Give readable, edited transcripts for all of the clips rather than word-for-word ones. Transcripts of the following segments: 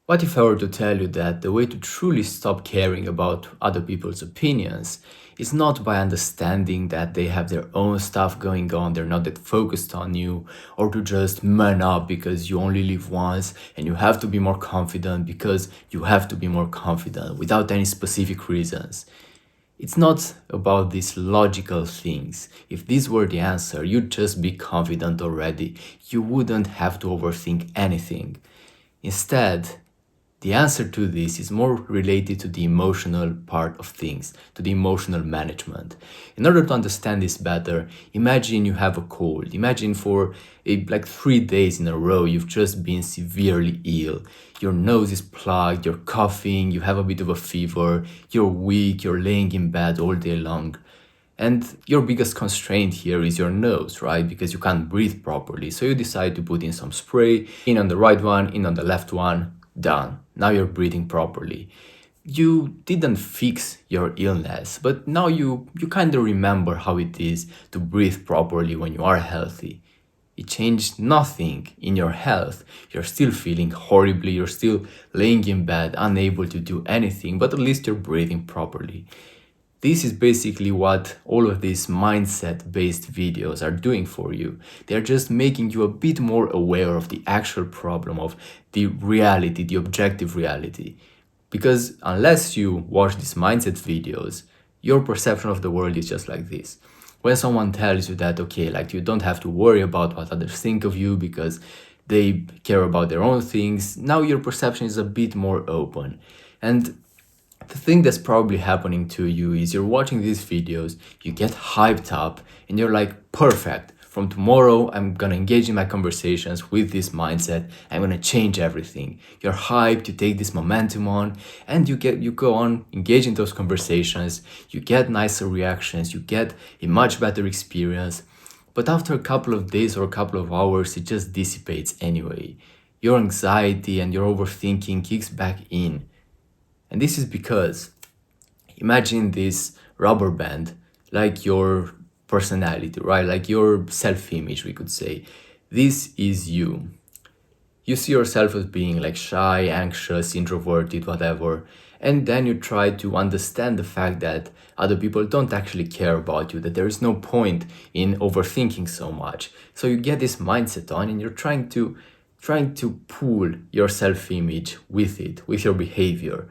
What if I were to tell you that the way to truly stop caring about other people's opinions is not by understanding that they have their own stuff going on, they're not that focused on you, or to just man up because you only live once and you have to be more confident because you have to be more confident without any specific reasons. It's not about these logical things. If this were the answer, you'd just be confident already. You wouldn't have to overthink anything. Instead, the answer to this is more related to the emotional part of things, to the emotional management. In order to understand this better, imagine you have a cold. Imagine for like 3 days in a row you've just been severely ill. Your nose is plugged, you're coughing, you have a bit of a fever, you're weak, you're laying in bed all day long. And your biggest constraint here is your nose, right? Because you can't breathe properly. So you decide to put in some spray, in on the right one, in on the left one, done. Now you're breathing properly. You didn't fix your illness, but now you kind of remember how it is to breathe properly when you are healthy. It changed nothing in your health. You're still feeling horribly, you're still laying in bed, unable to do anything, but at least you're breathing properly. This is basically what all of these mindset based videos are doing for you. They're just making you a bit more aware of the actual problem, of the reality, the objective reality. Because unless you watch these mindset videos, your perception of the world is just like this. When someone tells you that, okay, like you don't have to worry about what others think of you because they care about their own things, now your perception is a bit more open. And the thing that's probably happening to you is you're watching these videos, you get hyped up, and you're like, perfect. From tomorrow, I'm gonna engage in my conversations with this mindset. I'm gonna change everything. You're hyped, you take this momentum on, and you go on engaging those conversations. You get nicer reactions, you get a much better experience. But after a couple of days or a couple of hours, it just dissipates anyway. Your anxiety and your overthinking kicks back in. And this is because imagine this rubber band like your personality, right? Like your self image, we could say. This is you. You see yourself as being like shy, anxious, introverted, whatever. And then you try to understand the fact that other people don't actually care about you, that there is no point in overthinking so much. So you get this mindset on and you're trying to pull your self-image with it, with your behavior.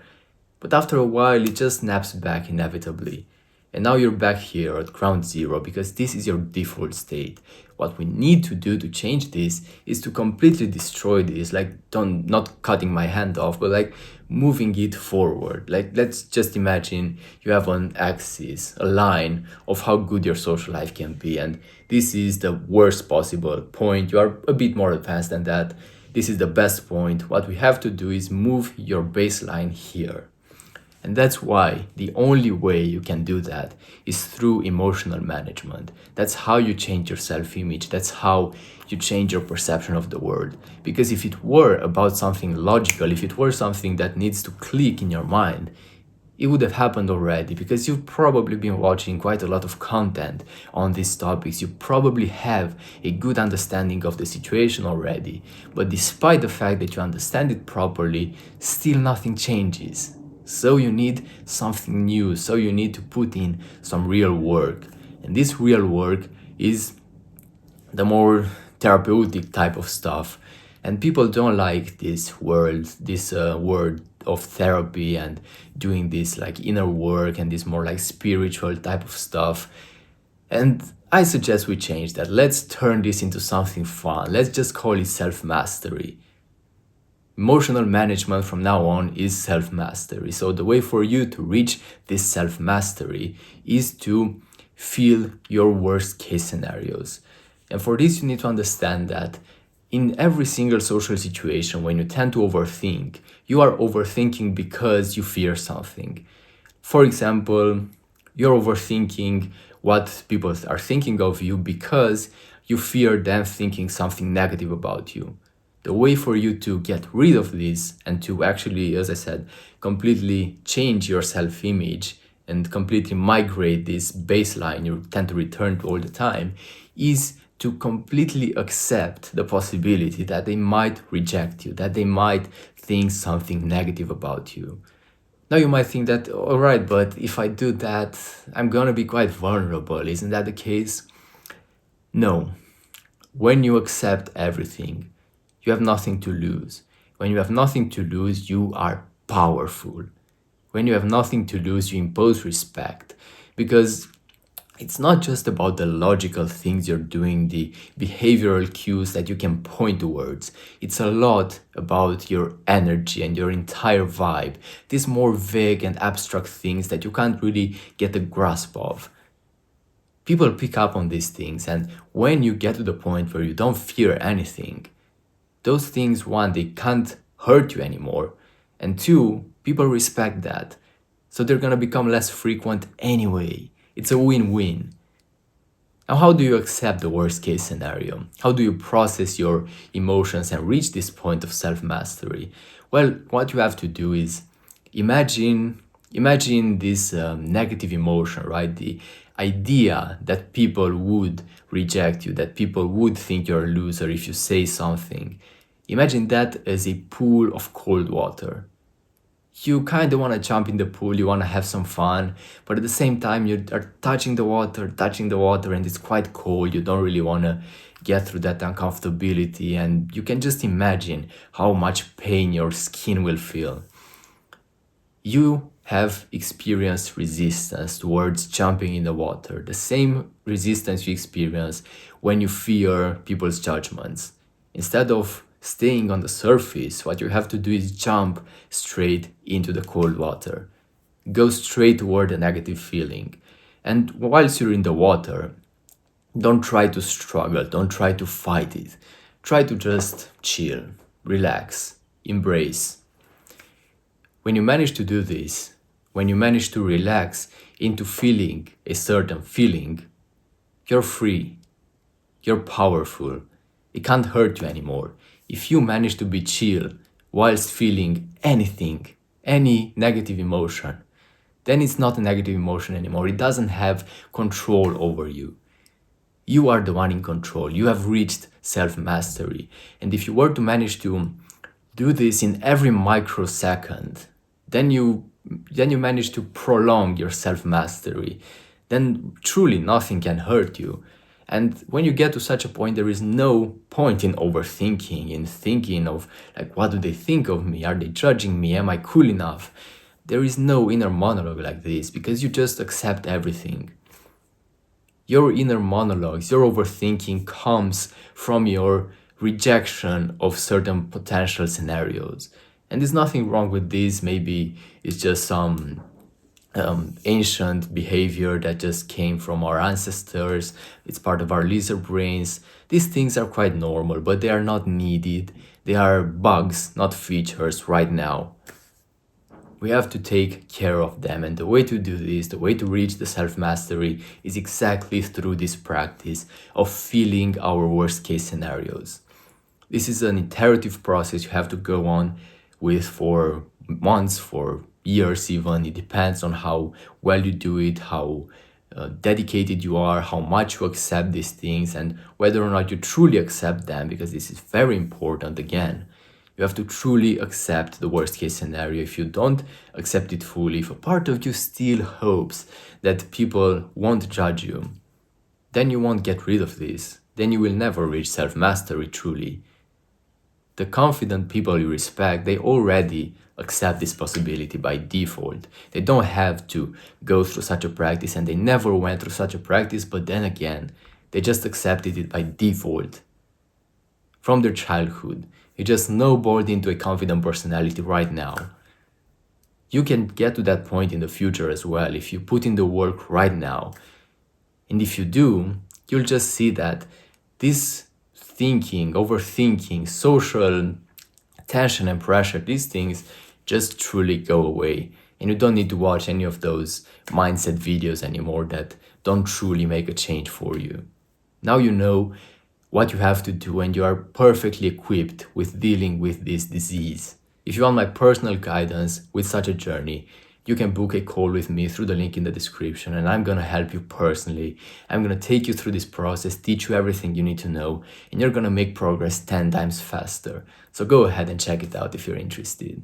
But after a while, it just snaps back inevitably. And now you're back here at ground zero because this is your default state. What we need to do to change this is to completely destroy this, like don't not cutting my hand off, but like moving it forward. Like let's just imagine you have an axis, a line of how good your social life can be, and this is the worst possible point. You are a bit more advanced than that. This is the best point. What we have to do is move your baseline here. And that's why the only way you can do that is through emotional management. That's how you change your self image. That's how you change your perception of the world. Because if it were about something logical, if it were something that needs to click in your mind, it would have happened already because you've probably been watching quite a lot of content on these topics. You probably have a good understanding of the situation already. But despite the fact that you understand it properly, still nothing changes. So you need something new, so you need to put in some real work. And this real work is the more therapeutic type of stuff. And people don't like this word of therapy and doing this like inner work and this more like spiritual type of stuff. And I suggest we change that. Let's turn this into something fun. Let's just call it self mastery. Emotional management from now on is self mastery. So, the way for you to reach this self mastery is to feel your worst case scenarios. And for this, you need to understand that in every single social situation, when you tend to overthink, you are overthinking because you fear something. For example, you're overthinking what people are thinking of you because you fear them thinking something negative about you. The way for you to get rid of this and to actually, as I said, completely change your self image and completely migrate this baseline you tend to return to all the time is to completely accept the possibility that they might reject you, that they might think something negative about you. Now you might think that, all right, but if I do that, I'm gonna be quite vulnerable. Isn't that the case? No. When you accept everything, you have nothing to lose. When you have nothing to lose, you are powerful. When you have nothing to lose, you impose respect. Because it's not just about the logical things you're doing, the behavioral cues that you can point towards. It's a lot about your energy and your entire vibe, these more vague and abstract things that you can't really get a grasp of. People pick up on these things, and when you get to the point where you don't fear anything, those things, one, they can't hurt you anymore, and two, people respect that. So they're gonna become less frequent anyway. It's a win-win. Now, how do you accept the worst case scenario? How do you process your emotions and reach this point of self-mastery? Well, what you have to do is imagine this negative emotion, right? The idea that people would reject you, that people would think you're a loser if you say something. Imagine that as a pool of cold water. You kind of want to jump in the pool, you want to have some fun, but at the same time you are touching the water, and it's quite cold. You don't really want to get through that uncomfortability, and you can just imagine how much pain your skin will feel. You have experienced resistance towards jumping in the water, the same resistance you experience when you fear people's judgments. Instead of staying on the surface, what you have to do is jump straight into the cold water. Go straight toward the negative feeling. And whilst you're in the water, don't try to struggle, don't try to fight it. Try to just chill, relax, embrace. When you manage to do this, when you manage to relax into feeling a certain feeling, you're free, you're powerful. It can't hurt you anymore. If you manage to be chill whilst feeling anything, any negative emotion, then it's not a negative emotion anymore. It doesn't have control over you. You are the one in control. You have reached self-mastery. And if you were to manage to do this in every microsecond, then you manage to prolong your self-mastery. Then truly nothing can hurt you. And when you get to such a point, there is no point in overthinking, in thinking of like, what do they think of me? Are they judging me? Am I cool enough? There is no inner monologue like this because you just accept everything. Your inner monologues, your overthinking comes from your rejection of certain potential scenarios. And there's nothing wrong with this. Maybe it's just some ancient behavior that just came from our ancestors. It's part of our lizard brains. These things are quite normal, but they are not needed. They are bugs, not features right now. We have to take care of them, and the way to do this, the way to reach the self-mastery is exactly through this practice of feeling our worst case scenarios. This is an iterative process you have to go on with for months, for years even. It depends on how well you do it, how dedicated you are, how much you accept these things, and whether or not you truly accept them, because this is very important again. You have to truly accept the worst case scenario. If you don't accept it fully, if a part of you still hopes that people won't judge you, then you won't get rid of this. Then you will never reach self-mastery truly. The confident people you respect, they already accept this possibility by default. They don't have to go through such a practice, and they never went through such a practice, but then again, they just accepted it by default. From their childhood, you just snowballed into a confident personality right now. You can get to that point in the future as well if you put in the work right now. And if you do, you'll just see that this thinking, overthinking, social tension and pressure, these things just truly go away. And you don't need to watch any of those mindset videos anymore that don't truly make a change for you. Now you know what you have to do, and you are perfectly equipped with dealing with this disease. If you want my personal guidance with such a journey, you can book a call with me through the link in the description, and I'm gonna help you personally. I'm gonna take you through this process, teach you everything you need to know, and you're gonna make progress 10 times faster. So go ahead and check it out if you're interested.